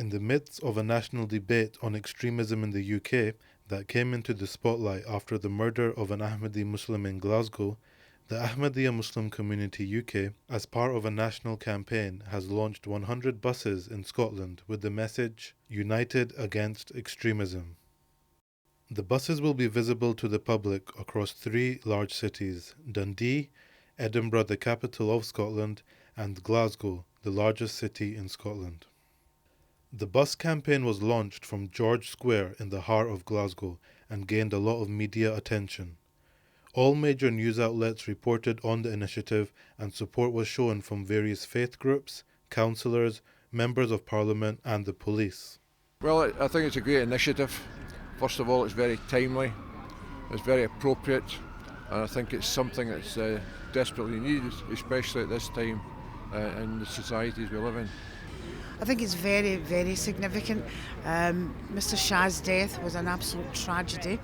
In the midst of a national debate on extremism in the UK that came into the spotlight after the murder of an Ahmadi Muslim in Glasgow, the Ahmadiyya Muslim Community UK, as part of a national campaign, has launched 100 buses in Scotland with the message, "United Against Extremism." The buses will be visible to the public across 3 large cities: Dundee, Edinburgh, the capital of Scotland, and Glasgow, the largest city in Scotland. The bus campaign was launched from George Square in the heart of Glasgow and gained a lot of media attention. All major news outlets reported on the initiative, and support was shown from various faith groups, councillors, members of parliament and the police. Well, I think it's a great initiative. First of all, it's very timely, it's very appropriate, and I think it's something that's desperately needed, especially at this time in the societies we live in. I think it's very, very significant. Mr. Shah's death was an absolute tragedy.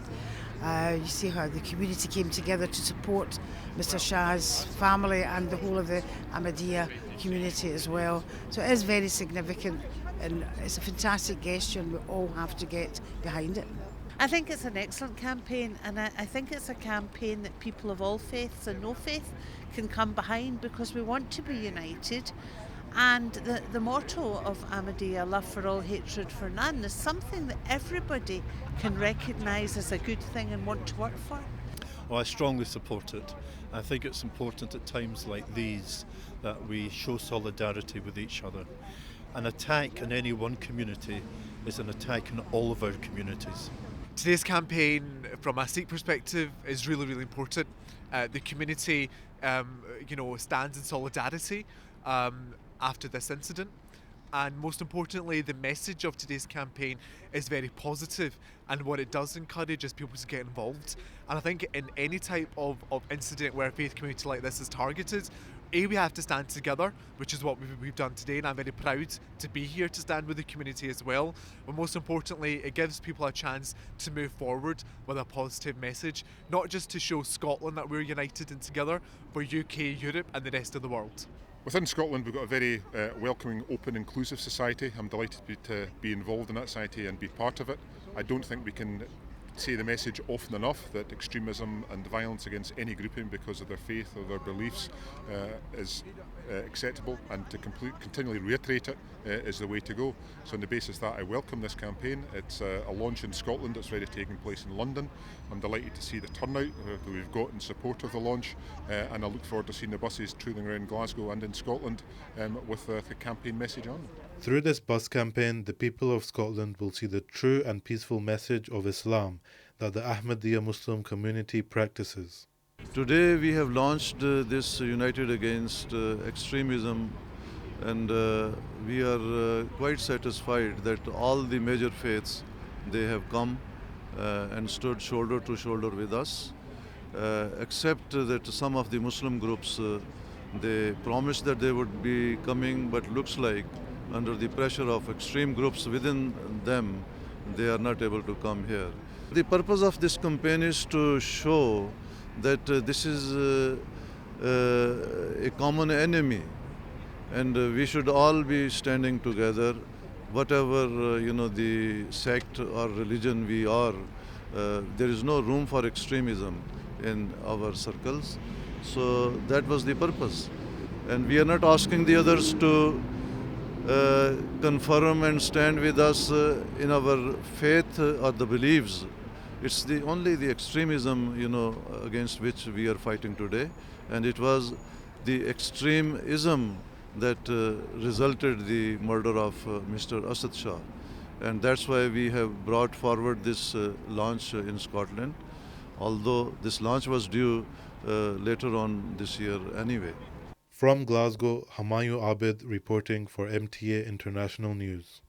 You see how the community came together to support Mr. Shah's family and the whole of the Ahmadiyya community as well. So it is very significant, and it's a fantastic gesture, and we all have to get behind it. I think it's an excellent campaign, and I think it's a campaign that people of all faiths and no faith can come behind, because we want to be united. And the motto of Ahmadiyya, love for all, hatred for none, is something that everybody can recognise as a good thing and want to work for. Well, I strongly support it. I think it's important at times like these that we show solidarity with each other. An attack in any one community is an attack in all of our communities. Today's campaign, from a Sikh perspective, is really, really important. The community, stands in solidarity after this incident, and most importantly, the message of today's campaign is very positive, and what it does encourage is people to get involved. And I think in any type of incident where a faith community like this is targeted, we have to stand together, which is what we've done today, and I'm very proud to be here to stand with the community as well. But most importantly, it gives people a chance to move forward with a positive message, not just to show Scotland that we're united and together, but UK, Europe and the rest of the world. Within Scotland, we've got a very welcoming, open, inclusive society. I'm delighted to be involved in that society and be part of it. I don't think we can say the message often enough that extremism and violence against any grouping because of their faith or their beliefs is acceptable, and to continually reiterate it is the way to go. So on the basis that, I welcome this campaign. It's a launch in Scotland that's already taking place in London. I'm delighted to see the turnout that we've got in support of the launch, and I look forward to seeing the buses trailing around Glasgow and in Scotland with the campaign message on. Through this bus campaign, the people of Scotland will see the true and peaceful message of Islam that the Ahmadiyya Muslim community practices. Today we have launched this United Against Extremism, and we are quite satisfied that all the major faiths, they have come and stood shoulder to shoulder with us, except that some of the Muslim groups, they promised that they would be coming, but looks like under the pressure of extreme groups within them, they are not able to come here. The purpose of this campaign is to show that this is a common enemy, and we should all be standing together, whatever the sect or religion we are. There is no room for extremism in our circles, so that was the purpose. And we are not asking the others to confirm and stand with us in our faith or the beliefs. It's only the extremism, against which we are fighting today, and it was the extremism that resulted the murder of Mr. Asad Shah, and that's why we have brought forward this launch in Scotland, although this launch was due later on this year anyway. From Glasgow, Humayun Abid reporting for MTA International News.